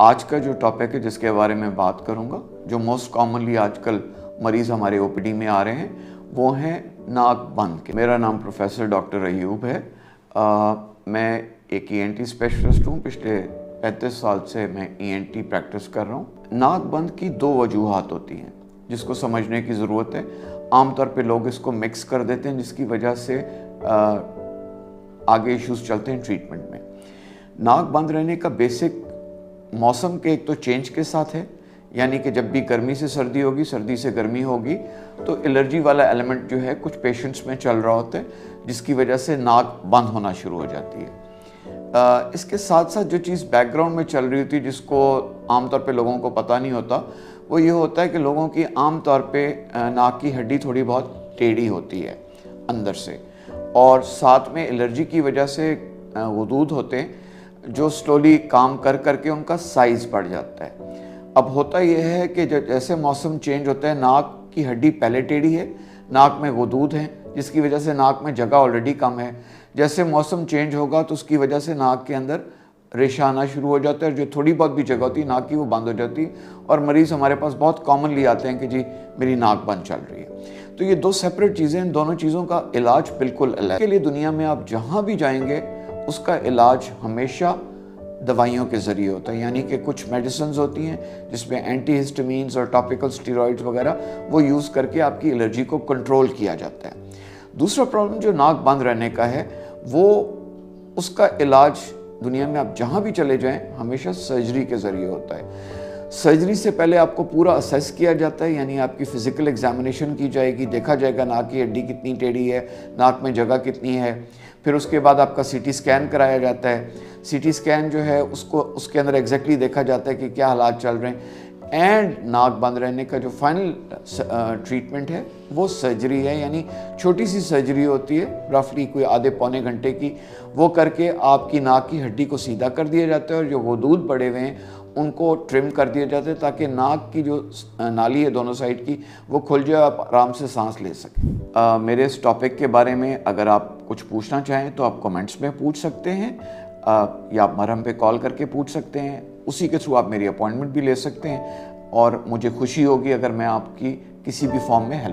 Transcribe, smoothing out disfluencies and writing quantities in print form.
आज का जो टॉपिक है जिसके बारे में बात करूंगा, जो मोस्ट कॉमनली आजकल मरीज़ हमारे ओपीडी में आ रहे हैं, वो हैं नाक बंद के। मेरा नाम प्रोफेसर डॉक्टर अयूब है। मैं एक ईएनटी स्पेशलिस्ट हूँ। पिछले 35 साल से मैं ईएनटी प्रैक्टिस कर रहा हूँ। नाक बंद की दो वजूहात होती हैं जिसको समझने की ज़रूरत है। आमतौर पे लोग इसको मिक्स कर देते हैं, जिसकी वजह से आगे इश्यूज चलते हैं ट्रीटमेंट में। नाक बंद रहने का बेसिक मौसम के एक तो चेंज के साथ है, यानी कि जब भी गर्मी से सर्दी होगी, सर्दी से गर्मी होगी, तो एलर्जी वाला एलिमेंट जो है कुछ पेशेंट्स में चल रहा होता है, जिसकी वजह से नाक बंद होना शुरू हो जाती है। इसके साथ साथ जो चीज़ बैकग्राउंड में चल रही होती है, जिसको आमतौर पे लोगों को पता नहीं होता, वो ये होता है कि लोगों की आमतौर पे नाक की हड्डी थोड़ी बहुत टेढ़ी होती है अंदर से, और साथ में एलर्जी की वजह से गुदूद होते हैं जो स्लोली काम कर करके उनका साइज़ बढ़ जाता है। अब होता यह है कि जैसे मौसम चेंज होता है, नाक की हड्डी पहले टेढ़ी है, नाक में गुदूद हैं, जिसकी वजह से नाक में जगह ऑलरेडी कम है। जैसे मौसम चेंज होगा तो उसकी वजह से नाक के अंदर रेशा आना शुरू हो जाता है, जो थोड़ी बहुत भी जगह होती है नाक की वो बंद हो जाती है, और मरीज़ हमारे पास बहुत कॉमनली आते हैं कि जी मेरी नाक बंद चल रही है। तो ये दो सेपरेट चीज़ें हैं, दोनों चीज़ों का इलाज बिल्कुल अलग के लिए दुनिया में आप जहाँ भी जाएंगे उसका इलाज हमेशा दवाइयों के ज़रिए होता है, यानी कि कुछ मेडिसिन्स होती हैं जिसमें एंटीहिस्टामीन्स और टॉपिकल स्टेरॉइड्स वगैरह वो यूज़ करके आपकी एलर्जी को कंट्रोल किया जाता है। दूसरा प्रॉब्लम जो नाक बंद रहने का है, वो उसका इलाज दुनिया में आप जहाँ भी चले जाएं हमेशा सर्जरी के ज़रिए होता है। सर्जरी से पहले आपको पूरा असेस किया जाता है, यानी आपकी फ़िज़िकल एग्जामिनेशन की जाएगी, देखा जाएगा नाक की हड्डी कितनी टेढ़ी है, नाक में जगह कितनी है। फिर उसके बाद आपका सीटी स्कैन कराया जाता है। सीटी स्कैन जो है उसके अंदर एग्जैक्टली देखा जाता है कि क्या हालात चल रहे हैं। एंड नाक बंद रहने का जो फाइनल ट्रीटमेंट है वो सर्जरी है, यानी छोटी सी सर्जरी होती है, रफली कोई आधे पौने घंटे की। वो करके आपकी नाक की हड्डी को सीधा कर दिया जाता है, और जो गुदूद बढ़े हुए हैं उनको ट्रिम कर दिया जाता है, ताकि नाक की जो नाली है दोनों साइड की वो खुल जाए, आप आराम से सांस ले सकें। मेरे इस टॉपिक के बारे में अगर आप कुछ पूछना चाहें तो आप कमेंट्स में पूछ सकते हैं, या आप मरहम पे कॉल करके पूछ सकते हैं। उसी के थ्रू आप मेरी अपॉइंटमेंट भी ले सकते हैं, और मुझे खुशी होगी अगर मैं आपकी किसी भी फॉर्म में हेल्प